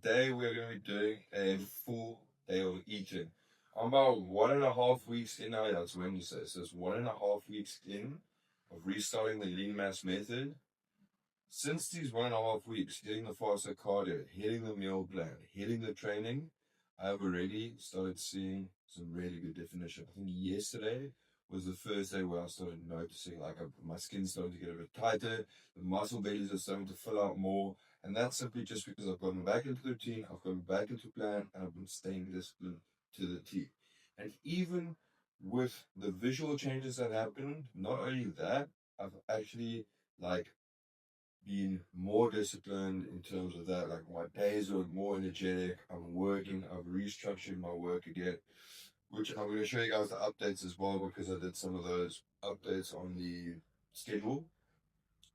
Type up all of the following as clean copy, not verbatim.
today we're going to be doing a full day of eating. I'm about 1.5 weeks in now. That's Wednesday. So it's 1.5 weeks in of restarting the lean mass method. Since these 1.5 weeks, hitting the faster cardio, hitting the meal plan, hitting the training, I've already started seeing some really good definition. I think yesterday was the first day where I started noticing my skin's starting to get a bit tighter, the muscle bellies are starting to fill out more, and that's simply just because I've gotten back into the routine, I've gotten back into plan, and I've been staying disciplined to the T. And even with the visual changes that happened, not only that, I've actually being more disciplined in terms of that. Like my days are more energetic. I'm working. I've restructured my work again, which I'm going to show you guys the updates as well because I did some of those updates on the schedule.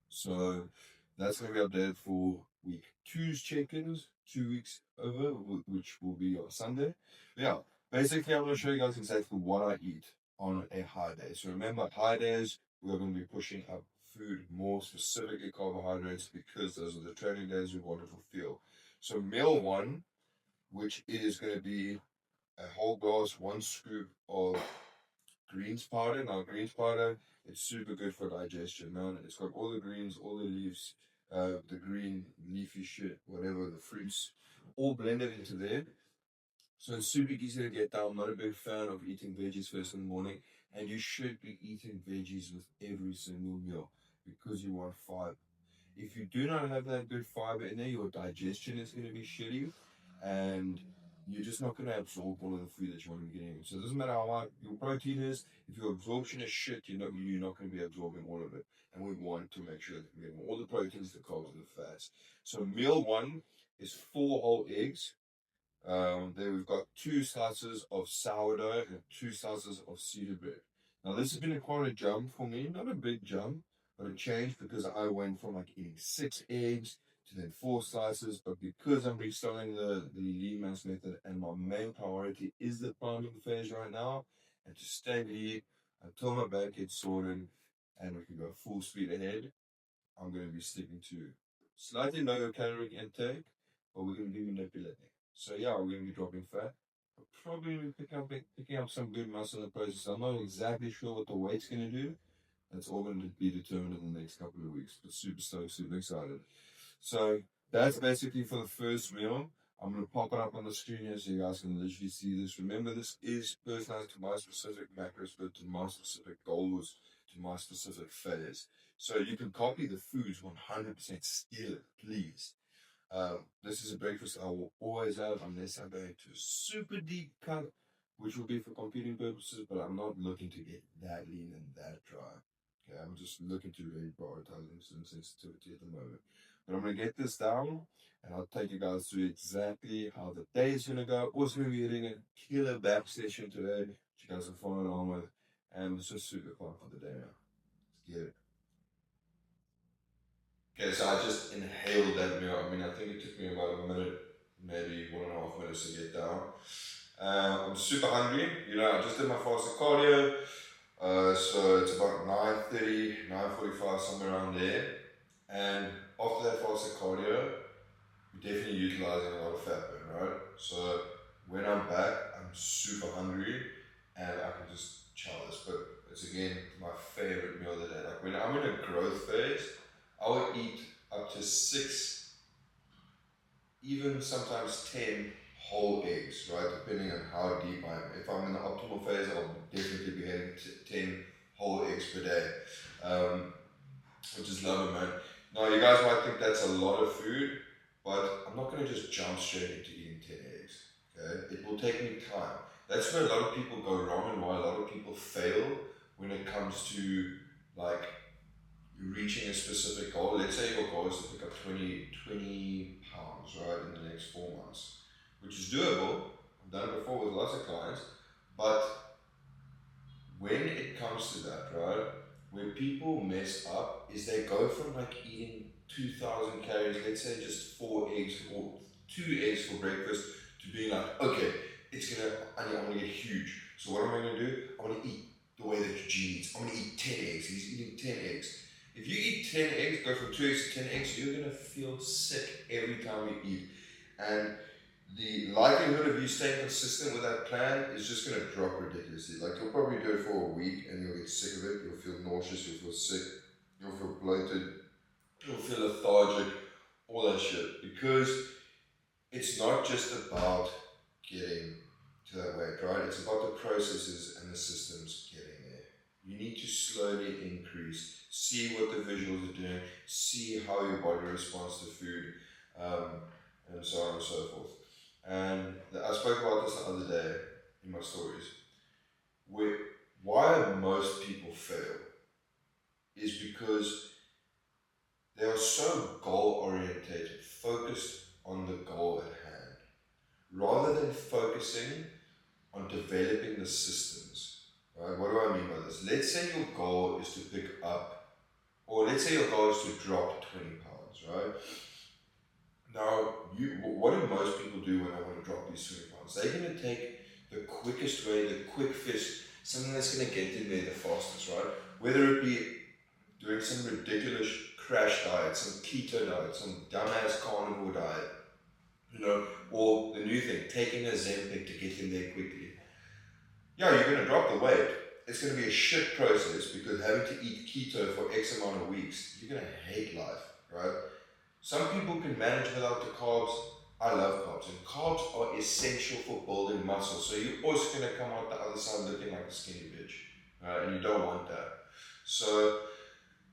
So that's going to be updated for week two's check-ins, 2 weeks over, which will be on Sunday. Yeah, basically I'm going to show you guys exactly what I eat on a high day. So remember, high days, we're going to be pushing up food, more specifically carbohydrates, because those are the training days we want to fulfill. So meal one, which is going to be a whole glass, 1 scoop of greens powder. Now greens powder, it's super good for digestion, man. It's got all the greens, all the leaves, the green leafy shit, whatever, the fruits, all blended into there. So it's super easy to get down. I'm not a big fan of eating veggies first in the morning, and you should be eating veggies with every single meal because you want fiber. If you do not have that good fiber in there, your digestion is going to be shitty, and you're just not going to absorb all of the food that you want to be getting. So it doesn't matter how high your protein is. If your absorption is shit, you're not going to be absorbing all of it. And we want to make sure that we're getting all the proteins, the carbs, and the fats. So meal one is 4 whole eggs. Then we've got 2 slices of sourdough and 2 slices of cedar bread. Now this has been quite a jump for me, not a big jump, but a change because I went from eating 6 eggs to then 4 slices. But because I'm restarting the lean mass method and my main priority is the priming phase right now, and to stay lean until my back gets sorted and we can go full speed ahead, I'm going to be sticking to slightly lower calorie intake, but we're going to be manipulating. So yeah, we're going to be dropping fat. We're probably going to be picking up some good muscle in the process. I'm not exactly sure what the weight's going to do. That's all going to be determined in the next couple of weeks. But super stoked, super excited. So that's basically for the first meal. I'm going to pop it up on the screen here so you guys can literally see this. Remember, this is personalized to my specific macros, but to my specific goals, to my specific phase. So you can copy the foods 100%, steal it, please. This is a breakfast I will always have unless I go into a super deep cut, which will be for competing purposes, but I'm not looking to get that lean and that dry. Okay, I'm just looking to really prioritize insulin sensitivity at the moment. But I'm going to get this down, and I'll take you guys through exactly how the day is going to go. Also going to be hitting a killer back session today, which you guys are following on with, and it's just super fun for the day now. Let's get it. Okay, so I just inhaled that meal. I mean, I think it took me about a minute, maybe 1.5 minutes to get down. I'm super hungry. I just did my fasted cardio. So it's about 9:30, 9:45, somewhere around there. And after that fasted cardio, we're definitely utilizing a lot of fat burn, right? So when I'm back, I'm super hungry and I can just chow this. But it's again my favorite meal of the day. Like when I'm in a growth phase, I would eat up to 6, even sometimes 10 whole eggs, right? Depending on how deep I am. If I'm in the optimal phase, I'll definitely be having 10 whole eggs per day, which is lovely, man. Now, you guys might think that's a lot of food, but I'm not going to just jump straight into eating 10 eggs, okay? It will take me time. That's where a lot of people go wrong and why a lot of people fail when it comes to reaching a specific goal. Let's say your goal is to pick up 20 pounds, right, in the next 4 months, which is doable. I've done it before with lots of clients, but when it comes to that, right, where people mess up is they go from eating 2,000 calories, let's say just 4 eggs or 2 eggs for breakfast, to being okay, I'm gonna get huge. So what am I gonna do? I'm gonna eat the way that Eugene eats. I'm gonna eat 10 eggs. He's eating 10 eggs. If you eat 10 eggs, go from 2 eggs to 10 eggs, you're going to feel sick every time you eat. And the likelihood of you staying consistent with that plan is just going to drop ridiculously. Like, you'll probably do it for a week and you'll get sick of it. You'll feel nauseous, you'll feel sick, you'll feel bloated, you'll feel lethargic, all that shit. Because it's not just about getting to that weight, right? It's about the processes and the systems getting there. You need to slowly increase, see what the visuals are doing, see how your body responds to food, and so on and so forth. And I spoke about this the other day in my stories. Why most people fail is because they are so goal orientated, focused on the goal at hand, rather than focusing on developing the systems. Right? What do I mean by this? Let's say your goal is to pick up, or let's say your goal is to drop 20 pounds, right? Now, what do most people do when they want to drop these 20 pounds? They're going to take the quickest way, the quick fix, something that's going to get them there the fastest, right? Whether it be doing some ridiculous crash diet, some keto diet, some dumbass carnivore diet, or the new thing, taking a Ozempic to get them there quickly. Yeah, you're going to drop the weight. It's going to be a shit process because having to eat keto for X amount of weeks, you're going to hate life, right? Some people can manage without the carbs. I love carbs, and carbs are essential for building muscle. So you're always going to come out the other side looking like a skinny bitch, and you don't want that. So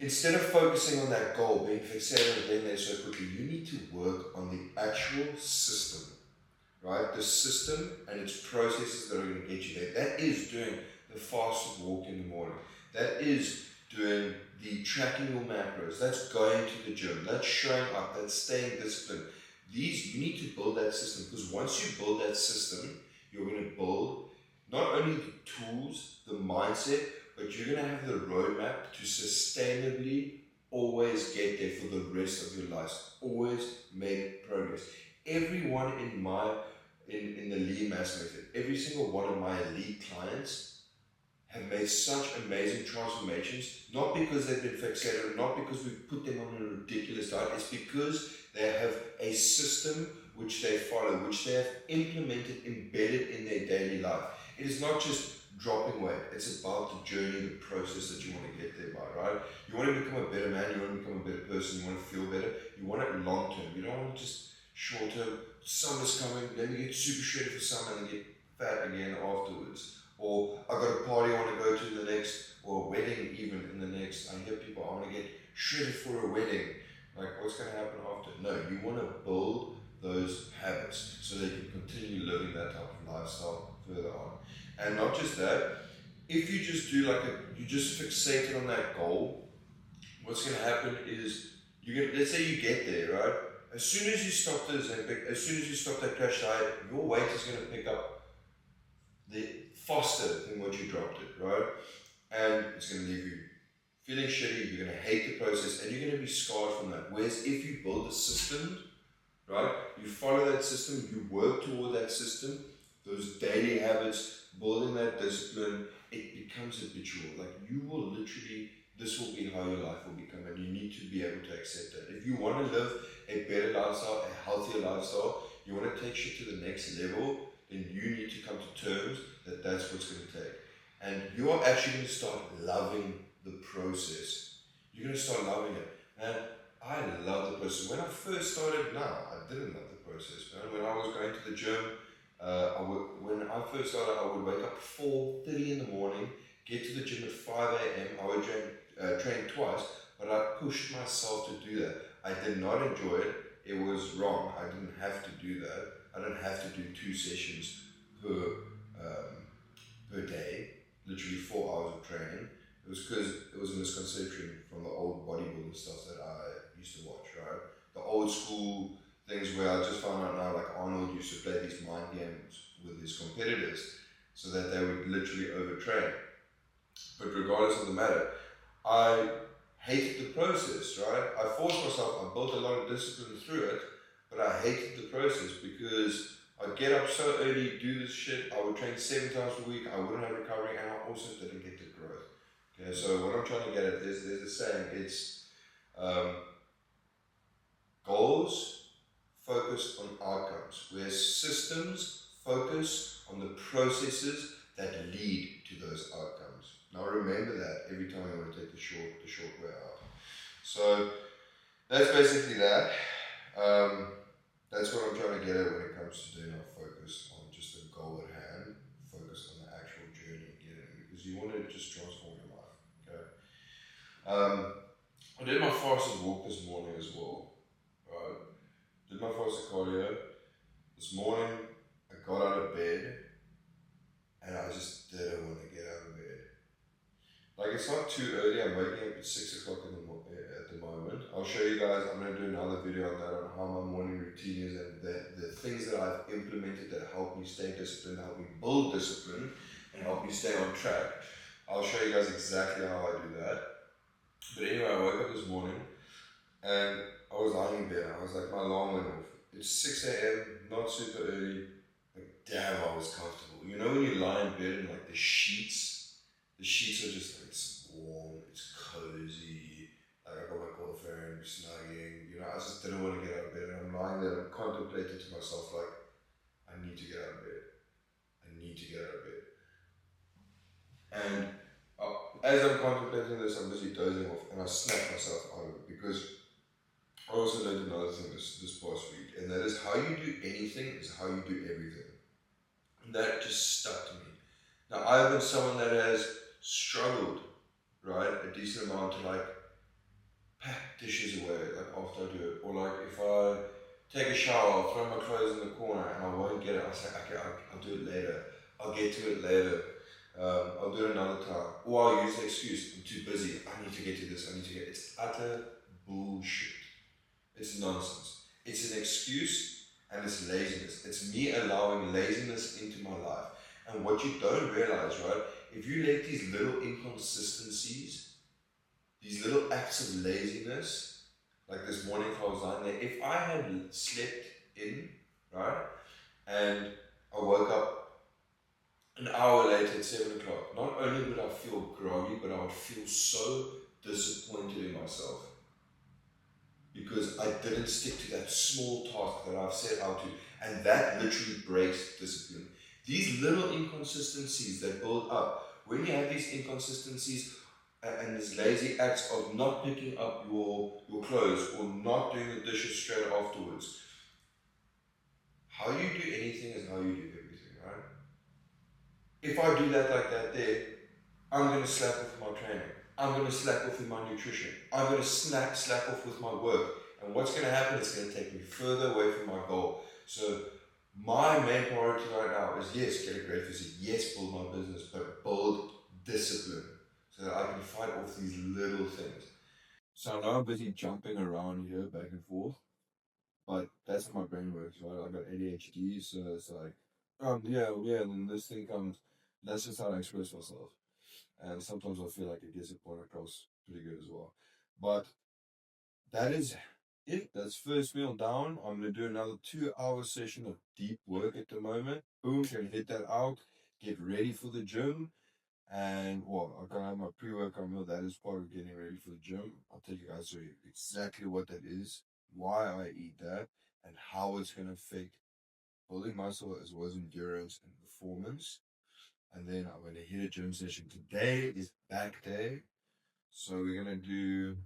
instead of focusing on that goal, being fixated on getting there so quickly, you need to work on the actual system, right? The system and its processes that are going to get you there. That is doing the fastest walk in the morning. That is doing the tracking your macros. That's going to the gym. That's showing up. That's staying disciplined. You need to build that system, because once you build that system, you're going to build not only the tools, the mindset, but you're going to have the roadmap to sustainably always get there for the rest of your life. Always make progress. Everyone in the lean mass method, every single one of my elite clients have made such amazing transformations, not because they've been fixated, not because we put them on a ridiculous diet, it's because they have a system which they follow, which they have implemented, embedded in their daily life. It is not just dropping weight, it's about the journey, the process that you want to get there by, right? You want to become a better man, you want to become a better person, you want to feel better, you want it long term, you don't want to just short term, summer's coming, let me get super shredded for summer and get fat again afterwards. Or I got a party I want to go to the next, or a wedding even in the next. I hear people, I want to get shredded for a wedding. Like, what's going to happen after? No, you want to build those habits so that you can continue living that type of lifestyle further on. And not just that, if you just do you just fixated on that goal, what's going to happen is, let's say you get there, right? As soon as you stop the Ozempic, as soon as you stop that crash diet, your weight is going to pick up faster than what you dropped it, right? And it's going to leave you feeling shitty, you're going to hate the process, and you're going to be scarred from that. Whereas if you build a system, right, you follow that system, you work toward that system, those daily habits, building that discipline, it becomes habitual. Like, you will literally, this will be how your life will become, and you need to be able to accept that. If you want to live a better lifestyle, a healthier lifestyle, you want to take shit to the next level, then you need to come to terms that that's what's going to take. And you are actually going to start loving the process. You're going to start loving it. And I love the process. When I first started, I didn't love the process. Man. When I was going to the gym, when I first started, I would wake up 4:30 in the morning, get to the gym at 5 a.m. I would train twice, but I pushed myself to do that. I did not enjoy it. It was wrong. I didn't have to do that. I don't have to do 2 sessions per day, literally 4 hours of training. It was because it was a misconception from the old bodybuilding stuff that I used to watch, right? The old school things where I just found out now, like Arnold used to play these mind games with his competitors so that they would literally overtrain. But regardless of the matter, I hated the process, right? I forced myself, I built a lot of discipline through it, but I hated the process because I'd get up so early, do this shit, I would train 7 times a week, I wouldn't have recovery, and I also didn't get the growth. Okay, so what I'm trying to get at is, there's a saying, it's goals, focus on outcomes, whereas systems focus on the processes that lead to those outcomes. Now remember that every time you want to take the short way out. So that's basically that. That's what I'm trying to get at when it comes to doing our focus on just the goal at hand, focus on the actual journey and get it, because you want to just transform your life. Okay. I did my fastest walk this morning as well. Right. Did my fastest cardio this morning. I got out of bed and I just didn't want to get out of bed. Like, it's not too early. I'm waking up at 6 o'clock at the moment. I'll show you guys. I'm going to do another video on that, on how my morning routine is and the things that I've implemented that help me stay disciplined, help me build discipline, and help me stay on track. I'll show you guys exactly how I do that. But anyway, I woke up this morning and I was lying in bed. I was like, my alarm went off. It's 6 a.m., not super early. Like, damn, I was comfortable. You know when you lie in bed and like the sheets are just like, it's warm, it's cozy. Like, I got my girlfriend snugging. You know, I just didn't want to get out of bed. And I'm lying there and I'm contemplating to myself, like, I need to get out of bed. I need to get out of bed. And as I'm contemplating this, I'm busy dozing off and I snap myself out of it, because I also learned another thing this past week, and that is how you do anything is how you do everything. And that just stuck to me. Now, I've been someone that has struggled, right, a decent amount to like pack dishes away, like after I do it, or like if I take a shower, I'll throw my clothes in the corner and I won't get it. I'll say, okay, I'll do it later. I'll get to it later. I'll do it another time. Or I'll use the excuse, I'm too busy. I need to get to this. It's utter bullshit. It's nonsense. It's an excuse and it's laziness. It's me allowing laziness into my life. And what you don't realize, right, if you let these little inconsistencies, these little acts of laziness, like this morning if I was lying there, if I had slept in, right, and I woke up an hour later at 7 o'clock, not only would I feel groggy, but I would feel so disappointed in myself, because I didn't stick to that small task that I've set out to, and that literally breaks discipline. These little inconsistencies that build up, when you have these inconsistencies and these lazy acts of not picking up your clothes or not doing the dishes straight afterwards, how you do anything is how you do everything, right? If I do that like that there, I'm going to slack off with my training. I'm going to slack off with my nutrition. I'm going to slack off with my work. And what's going to happen, it's going to take me further away from my goal. So my main priority right now is, yes, get a great physique. Yes, build my business, but build discipline so that I can fight off these little things. So now I'm busy jumping around here back and forth, but that's how my brain works, right? I got ADHD, so it's like, yeah, and then this thing comes. That's just how I express myself. And sometimes I feel like it gets it point across pretty good as well. But that is it. That's first meal down. I'm going to do another 2-hour session of deep work at the moment. Boom, can hit that out, get ready for the gym. And well, I'm going to have my pre-workout meal. That is part of getting ready for the gym. I'll tell you guys exactly what that is, why I eat that, and how it's going to affect building muscle as well as endurance and performance. And then I'm going to hit a gym session. Today is back day. So we're going to do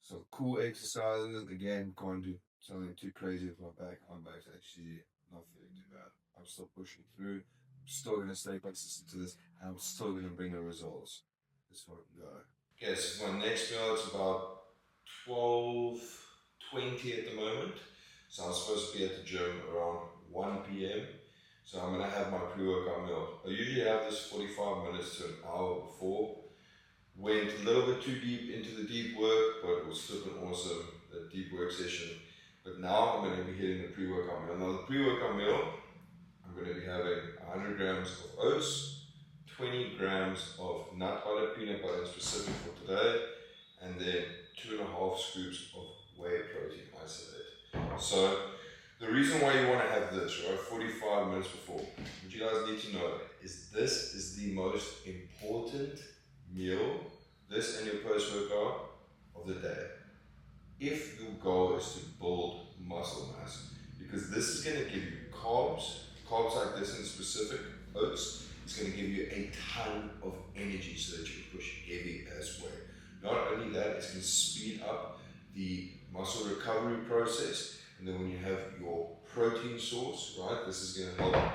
some cool exercises. Again, can't do something too crazy with my back. My back's actually not feeling too bad. I'm still pushing through. I'm still going to stay consistent to this. And I'm still going to bring the results. This one go. Okay, so for my next meal, it's about 12:20 at the moment. So I'm supposed to be at the gym around 1 p.m. So I'm going to have my pre-workout meal. I usually have this 45 minutes to an hour before. Went a little bit too deep into the deep work, but it was flipping awesome, the deep work session. But now I'm going to be hitting the pre-workout meal. Now the pre-workout meal, I'm going to be having 100 grams of oats, 20 grams of nut butter, peanut butter specific for today, and then 2.5 scoops of whey protein isolate. So the reason why you want to have this, right, 45 minutes before, what you guys need to know is this is the most important meal, this and your post-workout of the day. If your goal is to build muscle mass, because this is going to give you carbs like this in specific, oats. It's going to give you a ton of energy so that you can push heavy as well. Not only that, it's going to speed up the muscle recovery process, and then when you have your protein source, right, this is going to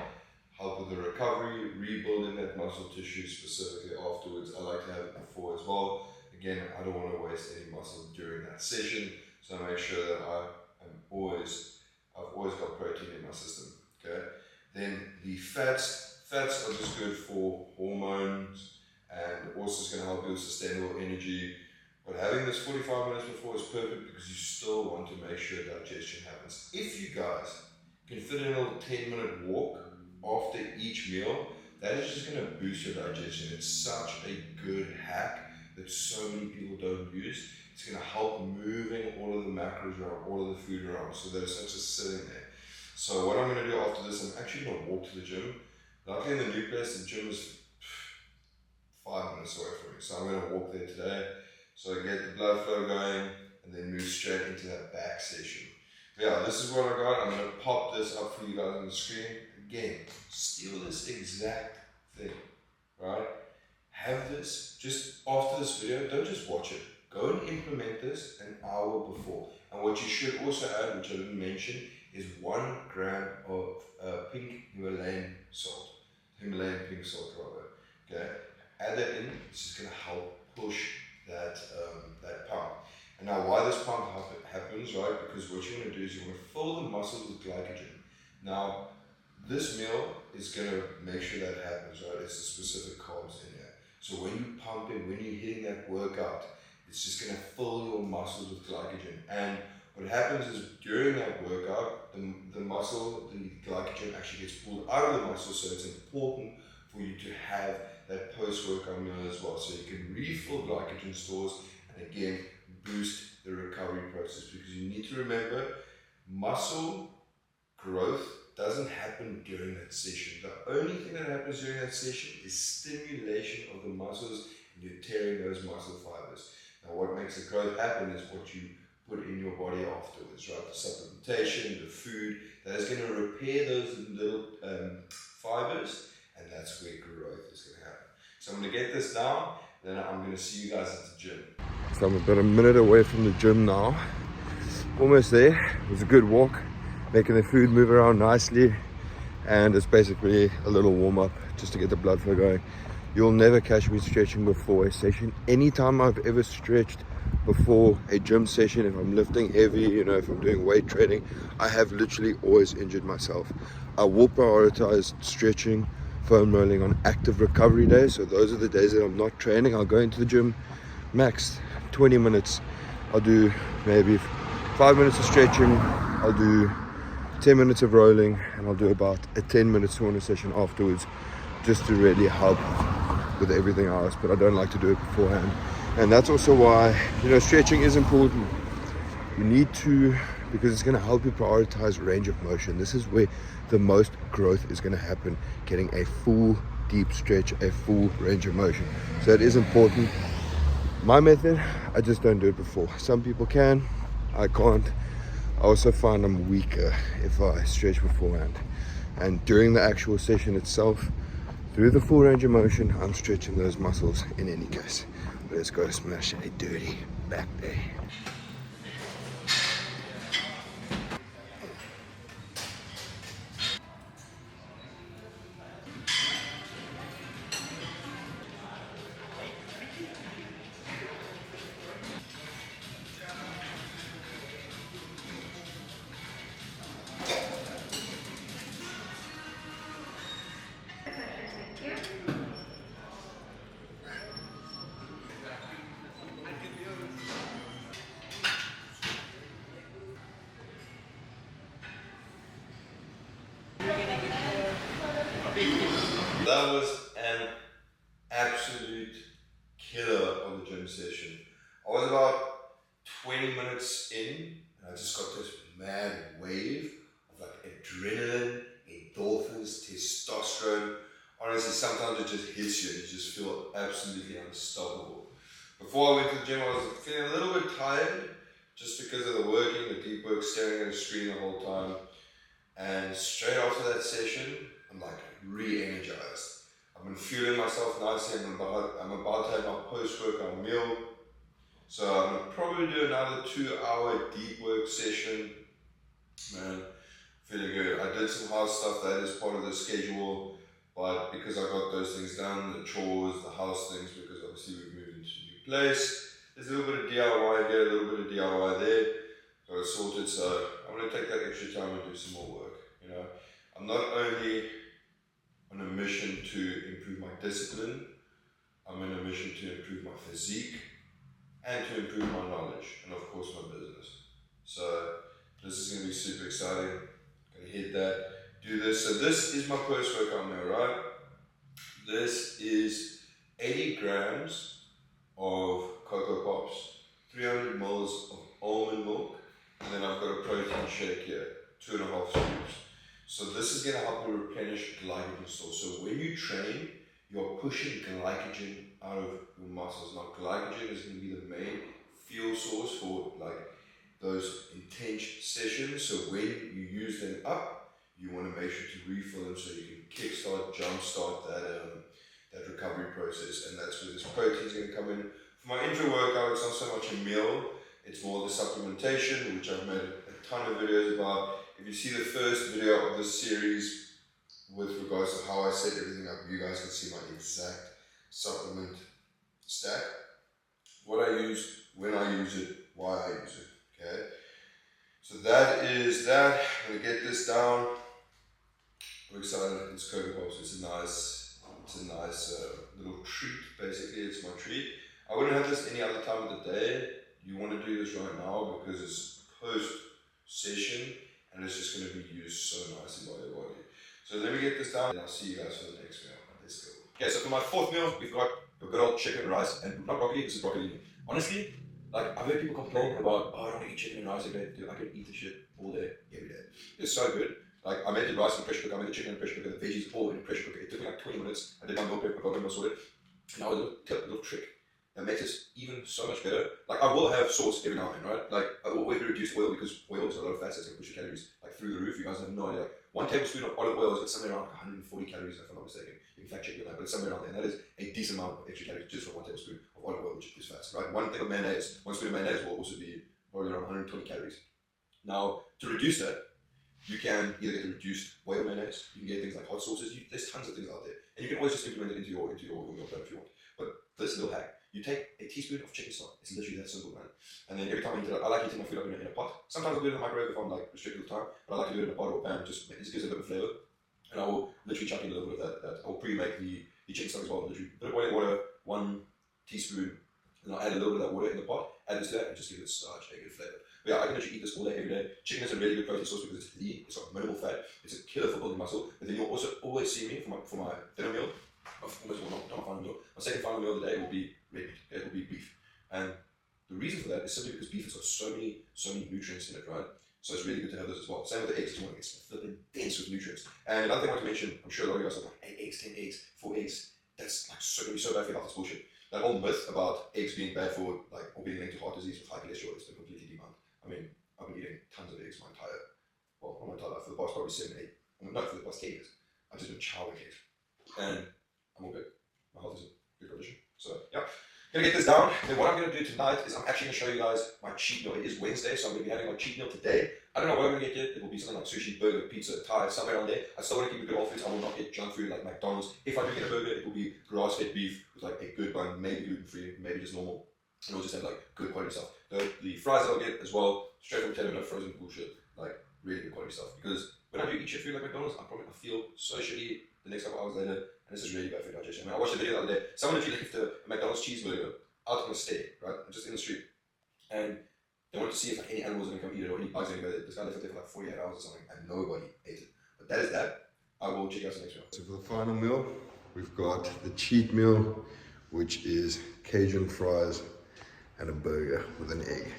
help with the recovery, rebuilding that muscle tissue specifically afterwards. I like to have it before as well. Again, I don't want to waste any muscle during that session, so I make sure that I've always got protein in my system. Okay. Then the fats are just good for hormones, and also it's going to help you with sustainable energy. But having this 45 minutes before is perfect because you still want to make sure digestion happens. If you guys can fit in a little 10-minute walk after each meal, that is just going to boost your digestion. It's such a good hack that so many people don't use. It's going to help moving all of the macros around, all of the food around, so that it's not just sitting there. So what I'm going to do after this, I'm actually going to walk to the gym. Luckily in the new place, the gym is 5 minutes away from me. So I'm going to walk there today, so I get the blood flow going, and then move straight into that back session. But yeah, this is what I got. I'm going to pop this up for you guys on the screen. Again, steal this exact thing, right? Have this, just after this video, don't just watch it. Go and implement this an hour before. And what you should also add, which I didn't mention, is 1 gram of pink Himalayan salt. Himalayan pink salt rather. Okay? Add that in, it's just going to help push that pump. And now why this pump happens, right? Because what you want to do is you want to fill the muscles with glycogen. Now, this meal is going to make sure that happens, right? It's the specific carbs in here. So when you pump in, when you're hitting that workout, it's just going to fill your muscles with glycogen. And what happens is during that workout, the muscle, the glycogen actually gets pulled out of the muscle, so it's important for you to have that post-workout meal as well. So you can refill glycogen stores and again, boost the recovery process, because you need to remember muscle growth doesn't happen during that session. The only thing that happens during that session is stimulation of the muscles, and you're tearing those muscle fibers. Now what makes the growth happen is what you put in your body afterwards, right? The supplementation, the food, that is going to repair those little fibers, and that's where growth is going to happen. So I'm going to get this down, then I'm going to see you guys at the gym. So I'm about a minute away from the gym now. Almost there. It was a good walk, making the food move around nicely, and it's basically a little warm-up just to get the blood flow going. You'll never catch me stretching before a session. Anytime I've ever stretched before a gym session, if I'm lifting heavy, you know, if I'm doing weight training, I have literally always injured myself. I will prioritize stretching, foam rolling on active recovery days. So those are the days that I'm not training. I'll go into the gym, max 20 minutes. I'll do maybe 5 minutes of stretching. I'll do 10 minutes of rolling, and I'll do about a 10-minute sauna session afterwards, just to really help with everything else. But I don't like to do it beforehand, and that's also why, you know, stretching is important. You need to, because it's going to help you prioritize range of motion. This is where the most growth is going to happen, getting a full deep stretch, a full range of motion. So it is important. My method, I just don't do it before. Some people can, I can't. I also find I'm weaker if I stretch beforehand. And during the actual session itself, through the full range of motion, I'm stretching those muscles in any case. Let's go smash a dirty back day. That was an absolute killer of the gym session. I was about 20 minutes in, and I just got this mad wave of like adrenaline, endorphins, testosterone. Honestly, sometimes it just hits you and you just feel absolutely unstoppable. Before I went to the gym, I was feeling a little bit tired, just because of the working, the deep work, staring at a screen the whole time. And straight after that session, I'm like re-energized. I've been feeling myself nicely. I'm about to have my post-workout meal. So I'm gonna probably do another 2-hour deep work session. Man, feeling good. I did some house stuff that is part of the schedule, but because I got those things done, the chores, the house things, because obviously we've moved into a new place, there's a little bit of DIY here, a little bit of DIY there. Got it sorted, so I'm going to take that extra time and do some more work. You know, I'm not only on a mission to improve my discipline, I'm on a mission to improve my physique and to improve my knowledge and of course my business. So this is going to be super exciting. Gonna hit that, do this. So this is my post-workout meal, right? This is 80 grams of Cocoa Pops, 300 mils of almond milk, and then I've got a protein shake here, 2.5 scoops. So this is going to help you replenish glycogen stores. So when you train, you're pushing glycogen out of your muscles. Now glycogen is going to be the main fuel source for like those intense sessions. So when you use them up, you want to make sure to refill them so you can kickstart, jumpstart that recovery process. And that's where this protein is going to come in. For my intro workout, it's not so much a meal, it's more the supplementation, which I've made a ton of videos about. If you see the first video of this series with regards to how I set everything up, you guys can see my exact supplement stack. What I use, when I use it, why I use it, okay? So that is that. I'm gonna get this down. I'm excited, it's Cocoa Pops, it's a nice little treat, basically, it's my treat. I wouldn't have this any other time of the day. You want to do this right now because it's post-session and it's just going to be used so nicely by your body. So let me get this down and I'll see you guys for the next meal. Let's go. Okay, so for my fourth meal, we've got a good old chicken, rice, and not broccoli, this is broccoli. Honestly, like I've heard people complain about, oh, I don't want to eat chicken and rice every day. Dude, I can eat this shit all day, every day. It's so good. Like I made the rice in the pressure cooker, I made the chicken in the pressure cooker, the veggies all in the pressure cooker. It took me like 20 minutes. I did my meal prep, I got my meal sorted. Now a little trick that makes it even so much better. Like I will have sauce every now and then, right? Like I always reduce oil because oil is a lot of fats that's going to push your calories like through the roof. You guys have no idea. Like 1 tablespoon of olive oil is somewhere around 140 calories, if I'm not mistaken. You can fact check me on that, but it's somewhere around there. And that is a decent amount of extra calories just from 1 tablespoon of olive oil, which is fats, right? 1 thing of mayonnaise, 1 spoon of mayonnaise will also be probably around 120 calories. Now to reduce that, you can either get the reduced oil mayonnaise, you can get things like hot sauces, there's tons of things out there. And you can always just implement it into your meal plan if you want. But this little hack, you take a teaspoon of chicken stock, it's literally that simple, man. And then every time I eat it, I like eating my food up in a pot. Sometimes I'll do it in the microwave if I'm like restricted with time, but I like to do it in a pot or a pan, just it gives it a bit of flavor. And I will literally chuck in a little bit of that. I will pre-make the chicken stock as well, literally. A bit of boiling water, 1 teaspoon, and I'll add a little bit of that water in the pot, add this to that, and just give it such a good flavor. But yeah, I can actually eat this all day, every day. Chicken is a really good protein source because it's lean, it's got minimal fat, it's a killer for building muscle. But then you'll also always see me for my dinner meal, not my final meal. My second final meal of the day will be red meat, it will be beef. And the reason for that is simply because beef has got so many nutrients in it, right? So it's really good to have this as well. Same with the eggs, you want to get flipping dense with nutrients. And another thing I want to mention, I'm sure a lot of you guys are like, 8 eggs, 10 eggs, 4 eggs, that's like so going to be so bad for your health, it's bullshit. That whole myth about eggs being bad for like or being linked to heart disease with high cholesterol is completely debunked. I mean, I've been eating tons of eggs not my entire life, for the past probably 7, 8, not for the past 10 years. I've just been chowing eggs. And I'm all good. My health is in good condition. So, yeah. Gonna get this down. Then what I'm gonna do tonight is I'm actually gonna show you guys my cheat meal. It is Wednesday, so I'm gonna be having my cheat meal today. I don't know what I'm gonna get yet. It will be something like sushi, burger, pizza, Thai, somewhere around there. I still wanna keep it good old foods. I will not get junk food like McDonald's. If I do get a burger, it will be grass-fed beef with like a good bun, maybe gluten-free, maybe just normal. And we'll just have like good quality stuff. The fries I'll get as well, straight from potato, no frozen bullshit. Like really good quality stuff. Because when I do eat shit food like McDonald's, I feel so shitty the next couple hours later, and this is really bad for your digestion. I mean, I watched a video the other day. Someone actually left a McDonald's cheeseburger out on a stair, right, just in the street, and they wanted to see if like any animals are gonna come eat it or any bugs are gonna go there. This guy left it there for like 48 hours or something, and nobody ate it. But that is that. I will check out the next meal. So for the final meal, we've got the cheat meal, which is Cajun fries and a burger with an egg.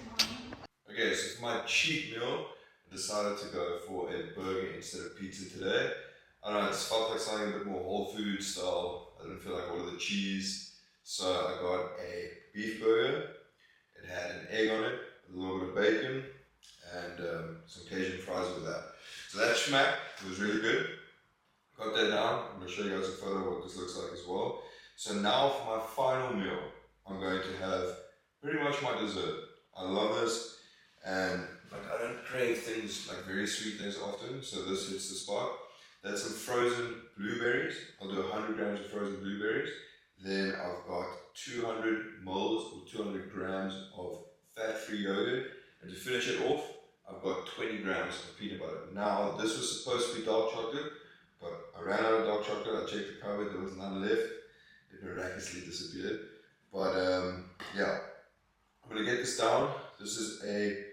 Okay, so for my cheat meal, I decided to go for a burger instead of pizza today. I don't know, it just felt like something a bit more whole food style. I didn't feel like all of the cheese. So I got a beef burger. It had an egg on it, a little bit of bacon, and some Cajun fries with that. So that schmack was really good. Got that down. I'm going to show you guys a photo of what this looks like as well. So now for my final meal, I'm going to have pretty much my dessert. I love this, and like I don't crave things like very sweet things often, so this hits the spot. That's some frozen blueberries. I'll do 100 grams of frozen blueberries. Then I've got 200 mils or 200 grams of fat-free yogurt, and to finish it off, I've got 20 grams of peanut butter. Now this was supposed to be dark chocolate, but I ran out of dark chocolate. I checked the cupboard, there was none left. It miraculously disappeared. But yeah, I'm gonna get this down. This is a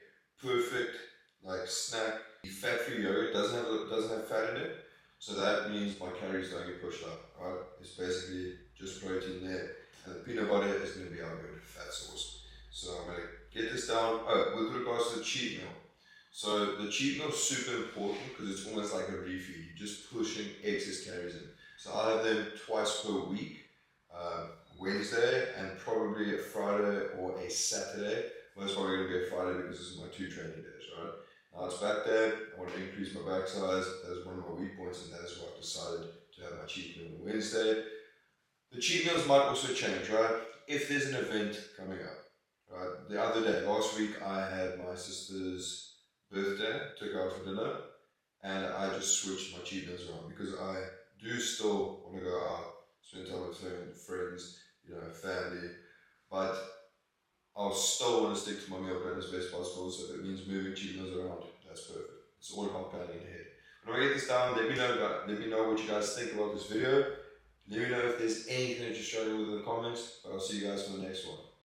perfect like snack. Fat-free yogurt doesn't have fat in it, so that means my calories don't get pushed up. Right? It's basically just protein there, and the peanut butter is gonna be our good fat source. So I'm gonna get this down. Oh, with regards to the cheat meal. So the cheat meal is super important because it's almost like a refeed. You're just pushing excess calories in. So I have them twice per week. Wednesday and probably a Friday or a Saturday. Most probably going to be a Friday because this is my 2 training days, right? Now it's back there. I want to increase my back size. That is one of my weak points, and that is why I've decided to have my cheat meal on Wednesday. The cheat meals might also change, right? If there's an event coming up, right? The other day, last week, I had my sister's birthday, took her out for dinner, and I just switched my cheat meals around because I do still want to go out, spend time with friends, you know, family, but I'll still want to stick to my meal plan as best possible. So if it means moving cheat meals around, that's perfect. It's all about planning ahead. When I get this down, let me know what you guys think about this video. Let me know if there's anything that you're struggling with in the comments, but I'll see you guys for the next one.